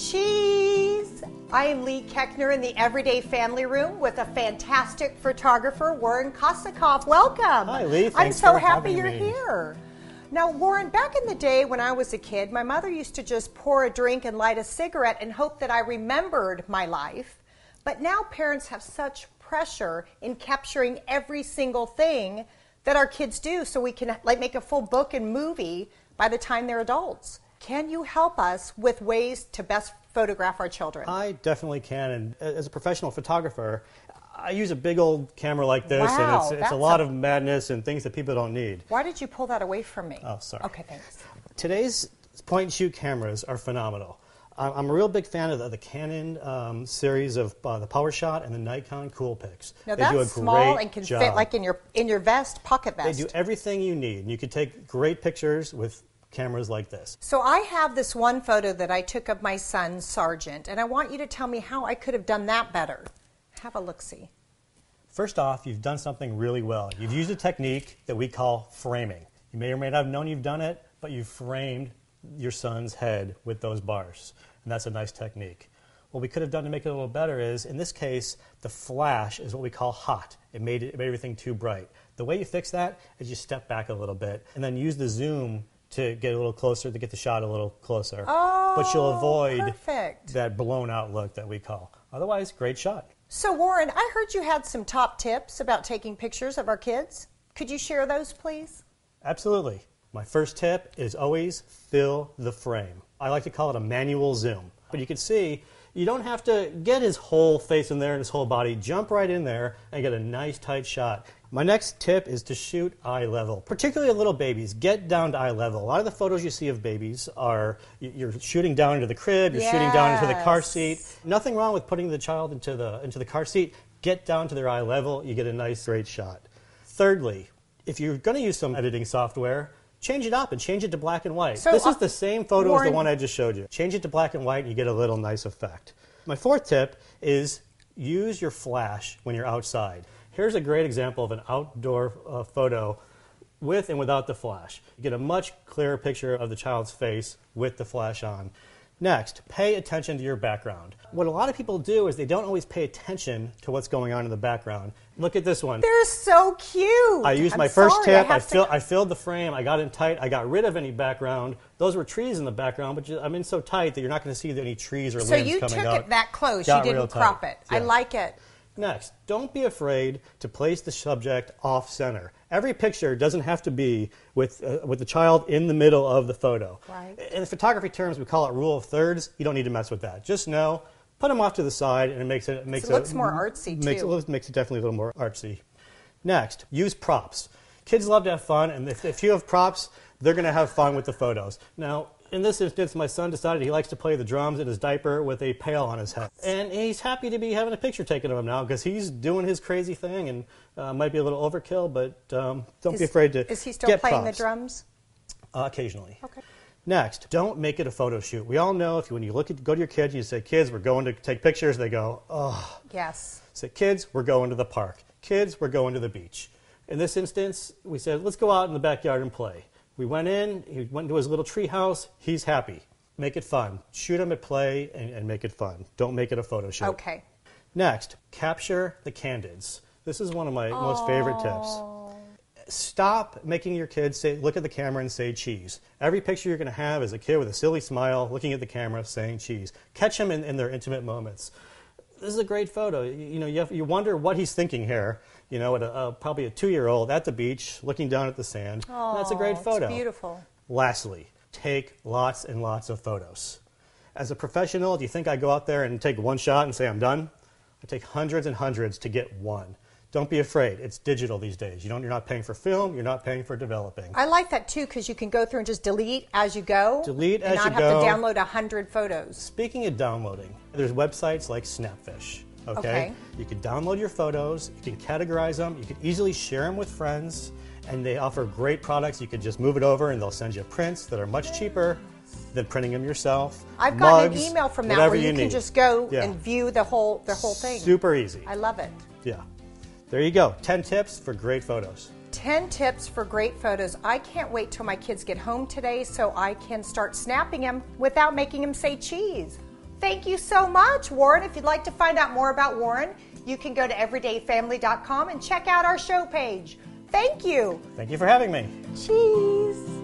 Cheese! I am Lee Keckner in the Everyday Family Room with a fantastic photographer, Warren Kosikov. Welcome. Hi, Lee. I'm so happy you're here. Now, Warren, back in the day when I was a kid, my mother used to just pour a drink and light a cigarette and hope that I remembered my life. But now parents have such pressure in capturing every single thing that our kids do so we can make a full book and movie by the time they're adults. Can you help us with ways to best photograph our children? I definitely can, and as a professional photographer, I use a big old camera like this, Wow, and it's a lot of madness and things that people don't need. Why did you pull that away from me? Oh, sorry. Okay, thanks. Today's point-and-shoot cameras are phenomenal. I'm a real big fan of the Canon series of the PowerShot and the Nikon Coolpix. Now they do a that's small great and can job. fit like in your vest, pocket vest. They do everything you need, and you can take great pictures with cameras like this. So I have this one photo that I took of my son, Sergeant, and I want you to tell me how I could have done that better. Have a look-see. First off, you've done something really well. You've used a technique that we call framing. You may or may not have known you've done it, but you framed your son's head with those bars, and that's a nice technique. What we could have done to make it a little better is, in this case, the flash is what we call hot. It made everything too bright. The way you fix that is you step back a little bit and then use the zoom to get a little closer, to get the shot a little closer. Oh, but you'll avoid perfect. that blown out look that we call. Otherwise, great shot. So Warren, I heard you had some top tips about taking pictures of our kids. Could you share those, please? Absolutely. My first tip is always fill the frame. I like to call it a manual zoom. But you can see, you don't have to get his whole face in there and his whole body. Jump right in there and get a nice tight shot. My next tip is to shoot eye level, particularly little babies. Get down to eye level. A lot of the photos you see of babies are you're shooting down into the crib, you're shooting down into the car seat. Nothing wrong with putting the child into the car seat. Get down to their eye level, you get a nice great shot. Thirdly, if you're going to use some editing software, change it up and change it to black and white. So, this is the same photo as the one I just showed you. Change it to black and white and you get a little nice effect. My fourth tip is use your flash when you're outside. Here's a great example of an outdoor photo with and without the flash. You get a much clearer picture of the child's face with the flash on. Next, pay attention to your background. What a lot of people do is they don't always pay attention to what's going on in the background. Look at this one. They're so cute. I used my first tip. I filled the frame. I got in tight. I got rid of any background. Those were trees in the background, but I'm in so tight that you're not going to see any trees or limbs coming out. So you took it that close. You didn't crop it. Yeah. I like it. Next, don't be afraid to place the subject off-center. Every picture doesn't have to be with the child in the middle of the photo. Right. In photography terms, we call it rule of thirds. You don't need to mess with that. Just know, put them off to the side, and it looks more artsy, too. Makes it definitely a little more artsy. Next, use props. Kids love to have fun, and if you have props, they're going to have fun with the photos. Now, in this instance, my son decided he likes to play the drums in his diaper with a pail on his head. And he's happy to be having a picture taken of him now because he's doing his crazy thing and might be a little overkill, but don't be afraid to get props. Is he still playing the drums? Occasionally. Okay. Next, don't make it a photo shoot. We all know when you go to your kids and you say, kids, we're going to take pictures, they go, oh. Yes. Say, kids, we're going to the park. Kids, we're going to the beach. In this instance, we said, let's go out in the backyard and play. We went in, he went into his little tree house, he's happy. Make it fun. Shoot him at play and make it fun. Don't make it a photo shoot. Okay. Next, capture the candids. This is one of my most favorite tips. Stop making your kids look at the camera and say cheese. Every picture you're going to have is a kid with a silly smile looking at the camera saying cheese. Catch them in their intimate moments. This is a great photo. You wonder what he's thinking here. At probably a 2-year-old at the beach looking down at the sand. Oh, that's a great photo. It's beautiful. Lastly, take lots and lots of photos. As a professional, do you think I go out there and take one shot and say I'm done? I take hundreds and hundreds to get one. Don't be afraid. It's digital these days. You're not paying for film. You're not paying for developing. I like that, too, because you can go through and just delete as you go. Delete as you go. And not have to download 100 photos. Speaking of downloading, there's websites like Snapfish. Okay? You can download your photos. You can categorize them. You can easily share them with friends. And they offer great products. You can just move it over, and they'll send you prints that are much cheaper than printing them yourself. I've gotten an email from that where you can just go and view the whole thing. Super easy. I love it. Yeah. There you go. 10 tips for great photos. 10 tips for great photos. I can't wait till my kids get home today so I can start snapping them without making them say cheese. Thank you so much, Warren. If you'd like to find out more about Warren, you can go to everydayfamily.com and check out our show page. Thank you. Thank you for having me. Cheese.